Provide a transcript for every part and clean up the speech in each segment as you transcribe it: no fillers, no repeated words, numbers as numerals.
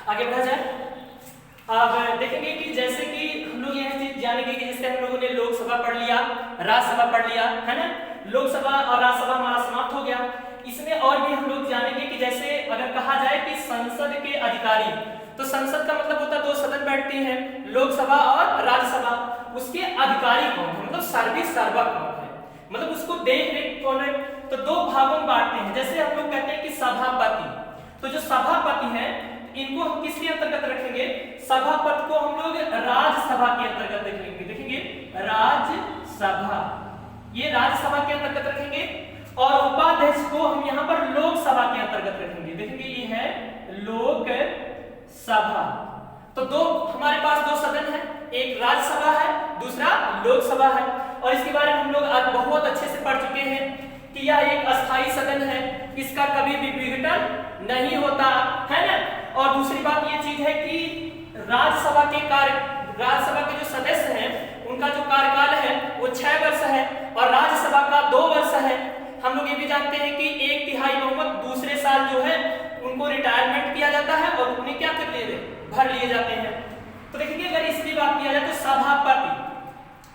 आगे बढ़ा जाए। अब देखेंगे कि जैसे कि हम लोग यह चीज जानेंगे कि जैसे हम लोगों ने लोकसभा पढ़ लिया, राज्यसभा पढ़ लिया, है ना। लोकसभा और राज्यसभा हमारा समाप्त हो गया। इसमें और भी हम लोग जानेंगे कि जैसे अगर कहा जाए कि संसद के अधिकारी, तो संसद का मतलब होता है दो सदन बैठती हैं, लोकसभा और राज्यसभा। उसके अधिकारी कौन है, मतलब सर्विस सर्वर कौन है, मतलब उसको देख रेख कौन है। तो दो भागों में बांटते हैं। जैसे हम लोग कहते हैं कि सभापति, तो जो सभापति है इनको हम किसके अंतर्गत रखेंगे, सभापति को हम लोग राज्यसभा के अंतर्गत रखेंगे। देखेंगे राज्यसभा, ये राज्यसभा के अंतर्गत रखेंगे। और उपाध्यक्ष को हम यहाँ पर लोकसभा के अंतर्गत रखेंगे। देखेंगे ये है लोकसभा। तो दो हमारे पास दो सदन है, एक राज्यसभा है, दूसरा लोकसभा है। और इसके बारे में हम लोग आज बहुत अच्छे से पढ़ चुके हैं कि यह एक अस्थायी सदन है, इसका कभी भी विघटन नहीं होता है ना। और दूसरी बात ये चीज है कि राज्यसभा के जो सदस्य हैं उनका जो कार्यकाल है वो 6 वर्ष है और राज्यसभा का 2 वर्ष है। हम लोग ये भी जानते हैं कि 1/3 बहुमत दूसरे साल जो है उनको रिटायरमेंट किया जाता है और उन्हें क्या कर लिए भर लिए जाते हैं। तो देखिए अगर इसकी बात किया जाए तो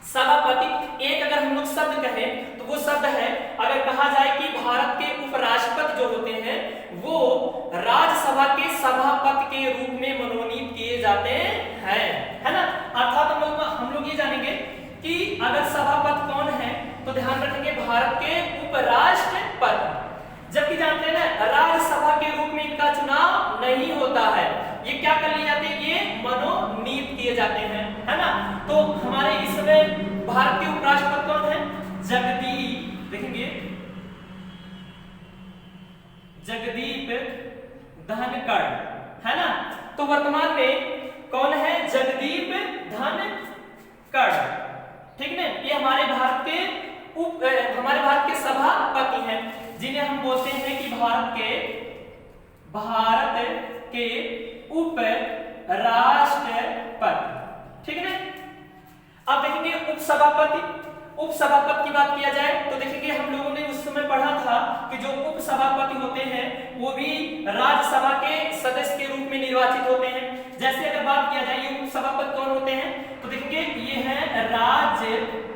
सभापति एक अगर हम लोग शब्द कहें तो वो शब्द है, अगर कहा जाए कि भारत के उपराष्ट्रपति जो होते हैं वो राज्यसभा के सभापति के रूप में मनोनीत किए जाते हैं, है ना। अर्थात हम लोग ये जानेंगे कि अगर सभापति कौन है तो ध्यान रखेंगे भारत के उपराष्ट्रपति। जबकि जानते हैं ना राज्यसभा के रूप में इनका चुनाव नहीं होता है, ये क्या कर लिए जाते हैं, ये मनोनीत किए जाते हैं, है ना। तो हमारे इसमें भारत के उपराष्ट्रपति कौन है, जगदीप, देखेंगे जगदीप धनखड़, है ना। तो वर्तमान में कौन है, जगदीप धनखड़, ठीक है। ये हमारे भारत के सभापति हैं, जिन्हें हम बोलते हैं कि भारत के उप राष्ट्रपति, ठीक है। अब देखेंगे उपसभापति की बात किया जाए तो देखेंगे हम लोगों ने उस समय पढ़ा था कि जो उपसभापति होते हैं वो भी राज्यसभा के सदस्य के रूप में निर्वाचित होते हैं। जैसे अगर बात किया जाए ये उपसभापति कौन होते हैं तो देखेंगे ये है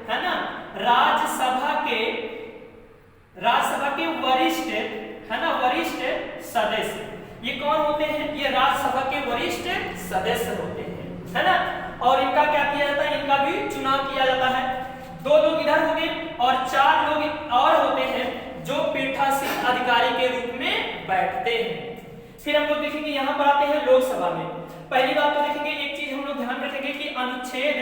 है ना, राज्यसभा के वरिष्ठ, है ना, वरिष्ठ सदस्य। ये कौन होते हैं, ये राज्यसभा के वरिष्ठ सदस्य होते हैं, है ना। और इनका क्या किया जाता है, इनका भी चुनाव किया जाता है। 2 लोग इधर हो गए और 4 लोग और होते हैं जो पीठासीन अधिकारी के रूप में बैठते हैं। फिर हम लोग देखेंगे यहाँ पर आते हैं लोकसभा में। पहली बात तो देखेंगे एक चीज हम लोग ध्यान रखेंगे कि अनुच्छेद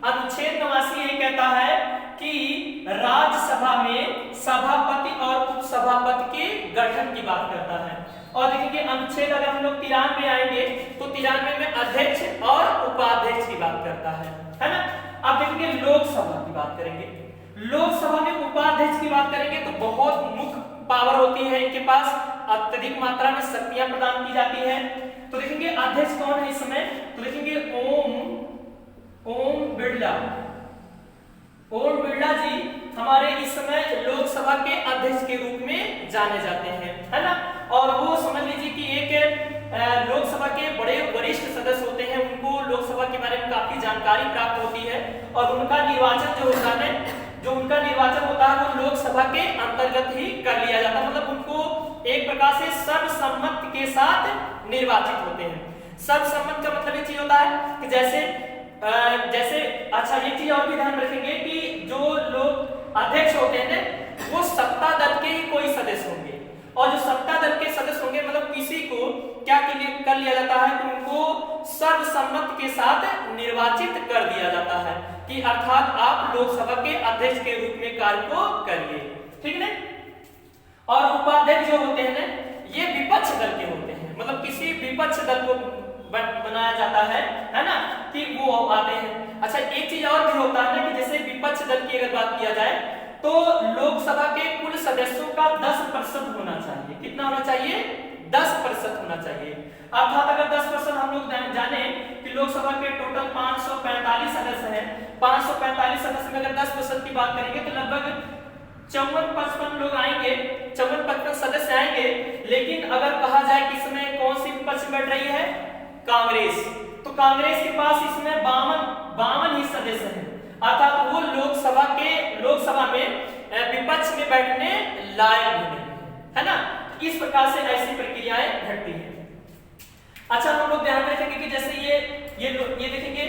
89 यही कहता है कि राज्यसभा में सभापति और उपसभापति के गठन की बात करता है। और देखेंगे अनुच्छेद अगर हम लोग 93 आएंगे तो 93 में अध्यक्ष और उपाध्यक्ष की बात करता है ना। अब देखेंगे लोकसभा की बात करेंगे, लोकसभा में उपाध्यक्ष की बात करेंगे तो बहुत मुख्य पावर होती है इनके पास, अत्यधिक मात्रा में शक्तियां प्रदान की जाती है। तो देखेंगे अध्यक्ष कौन है इस समय, तो देखेंगे ओम बिरला जी हमारे इस समय लोकसभा के अध्यक्ष के रूप में जाने जाते हैं, है ना। और वो समझ लीजिए कि एक लोकसभा के बड़े वरिष्ठ सदस्य होते हैं, उनको लोकसभा के बारे में काफी जानकारी प्राप्त होती है और उनका निर्वाचन जो होता है वो लोकसभा के अंतर्गत ही कर लिया जाता है। मतलब उनको एक प्रकार से सर्वसम्मति के साथ निर्वाचित होते हैं। सर्वसम्मति का मतलब ये चीज होता है कि जैसे अच्छा ये चीज और भी ध्यान रखेंगे कि जो लोग अध्यक्ष होते हैं वो सत्ता दल के ही कोई सदस्य होंगे और जो सत्ता दल के सदस्य होंगे मतलब किसी को क्या कर लिया जाता है कि उनको सर्वसम्मति के साथ निर्वाचित कर दिया जाता है कि अर्थात आप लोकसभा के अध्यक्ष के रूप में कार्य को करिए, ठीक है। और उपाध्यक्ष जो होते हैं ये विपक्ष दल के होते हैं, मतलब किसी विपक्ष दल को बनाया जाता है ना, कि वो आते हैं। अच्छा एक चीज और भी होता है ना कि जैसे विपक्ष दल की अगर बात किया जाए तो लोकसभा के कुल सदस्यों का 10% होना चाहिए। कितना होना चाहिए, 10% होना चाहिए। अर्थात अगर 10% हम लोग जाने कि लोकसभा के टोटल 545 सदस्य हैं, 545 सदस्य में अगर 10% की बात करेंगे तो लगभग 54-55 लोग आएंगे, 54-55 सदस्य आएंगे। लेकिन अगर कहा जाए कि इसमें कौन सी विपक्ष बैठ रही है? कांग्रेस। तो कांग्रेस के पास इसमें 52 ही सदस्य हैं, अर्थात वो लोकसभा में विपक्ष में बैठने लायक भी नहीं है ना। इस प्रकार से ऐसी प्रक्रियाएं घटती हैं। अच्छा, हम लोग ध्यान रखेंगे कि जैसे ये देखेंगे,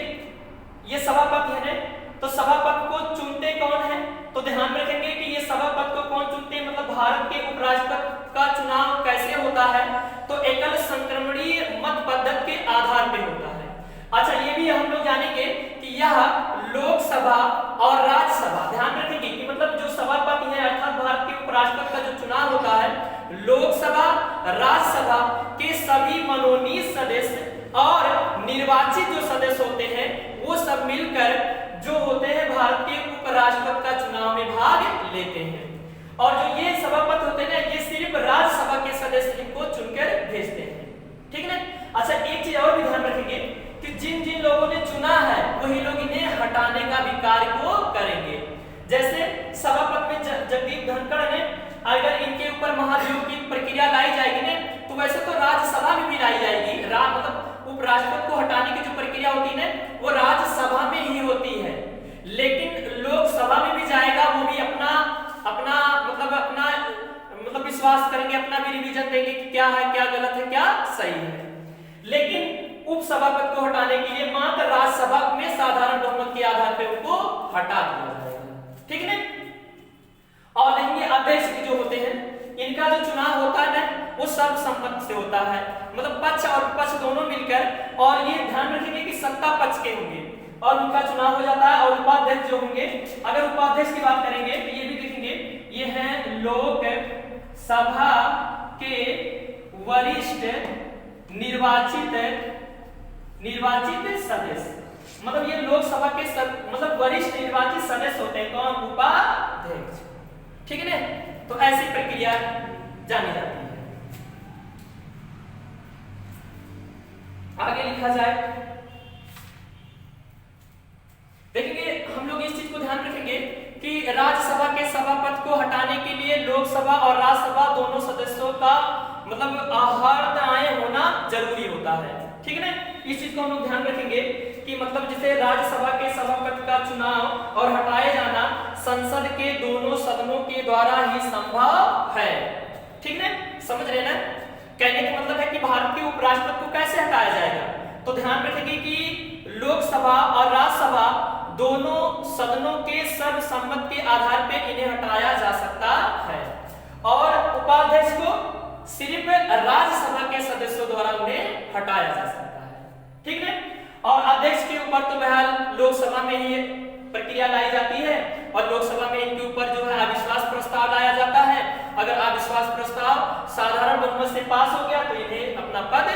ये सभापति है ना, तो सभापति को चुनते कौन है? तो ध्यान रखेंगे कि ये सभापति को कौन चुनते हैं, मतलब भारत के उपराष्ट्रपति का चुनाव कैसे होता है? तो एकल संक्रमणीय मत पद्धति के आधार पे होता है। अच्छा, ये भी हम लोग जानेंगे कि यह लोकसभा और राज्यसभा, ध्यान रखेंगे कि मतलब जो सभापति है अर्थात भारत के उपराष्ट्रपति का जो चुनाव होता है, लोकसभा राज्यसभा के सभी मनोनीत सदस्य और निर्वाचित जो सदस्य होते हैं वो सब मिलकर जो होते हैं भारत के उपराष्ट्रपति का चुनाव में भाग लेते हैं। और जो ये सभापति होते हैं ना, ये सिर्फ राज्यसभा के सदस्य इनको चुनकर भेजते हैं, ठीक है ना। अच्छा, एक चीज और भी ध्यान रखेंगे कि जिन जिन लोगों ने चुना है वही लोग इन्हें हटाने का भी कार्य को करेंगे। जैसे सभापति में जगदीप धनखड़ ने, अगर इनके ऊपर महाभियोग की प्रक्रिया लाई जाएगी ना, तो वैसे तो राज्यसभा में भी लाई जाएगी, मतलब उपराष्ट्रपति को हटाने की जो प्रक्रिया होती है ना, वो राज्यसभा में ही होती है, लेकिन लोकसभा में भी जाएगा, वो भी अपना विश्वास करेंगे, अपना भी रिवीजन देंगे कि क्या है, क्या गलत है, क्या सही है। लेकिन उपसभापति को हटाने के लिए मात्र राज्यसभा में साधारण बहुमत के आधार पर उनको हटा दिया जाएगा, ठीक है ना। और देखेंगे अध्यक्ष जो होते हैं, इनका जो चुनाव होता है ना, वो सर्वसम्मति से होता है, मतलब पक्ष और विपक्ष दोनों मिलकर, और ये ध्यान रखेंगे कि सत्ता पक्ष के होंगे और उनका चुनाव हो जाता है। और उपाध्यक्ष जो होंगे, अगर उपाध्यक्ष की बात करेंगे तो ये भी देखेंगे, ये हैं लोकसभा के वरिष्ठ निर्वाचित सदस्य, मतलब ये लोकसभा के मतलब वरिष्ठ निर्वाचित सदस्य होते हैं, कौन? उपाध्यक्ष, ठीक है ना। तो ऐसी प्रक्रिया जानी जाती है। आगे लिखा जाए, देखेंगे हम लोग इस चीज को ध्यान रखेंगे कि राज्यसभा के सभापति को हटाने के लिए लोकसभा और राज्यसभा दोनों सदस्यों का मतलब आहार होना जरूरी होता है, ठीक है ना। इस चीज को हम लोग ध्यान रखेंगे कि मतलब जैसे राज्यसभा के सभापति का चुनाव और हटाए जाना संसद के दोनों सदनों के द्वारा ही संभव है, ठीक है, समझ रहे ना। कहने का मतलब है कि भारत के उपराष्ट्रपति को कैसे हटाया जाएगा? तो ध्यान रखेंगे कि लोकसभा और राज्यसभा दोनों सदनों के सर्वसम्मति के आधार पर इन्हें हटाया जा सकता है, और उपाध्यक्ष को सिर्फ राज्यसभा के सदस्यों द्वारा उन्हें हटाया जा सकता है, ठीक है। और अध्यक्ष के ऊपर तो बहरहाल लोकसभा में ही प्रक्रिया लाई जाती है, और लोकसभा में इनके ऊपर जो है अविश्वास प्रस्ताव लाया जाता है। अगर अविश्वास प्रस्ताव साधारण बहुमत से पास हो गया तो इन्हें अपना पद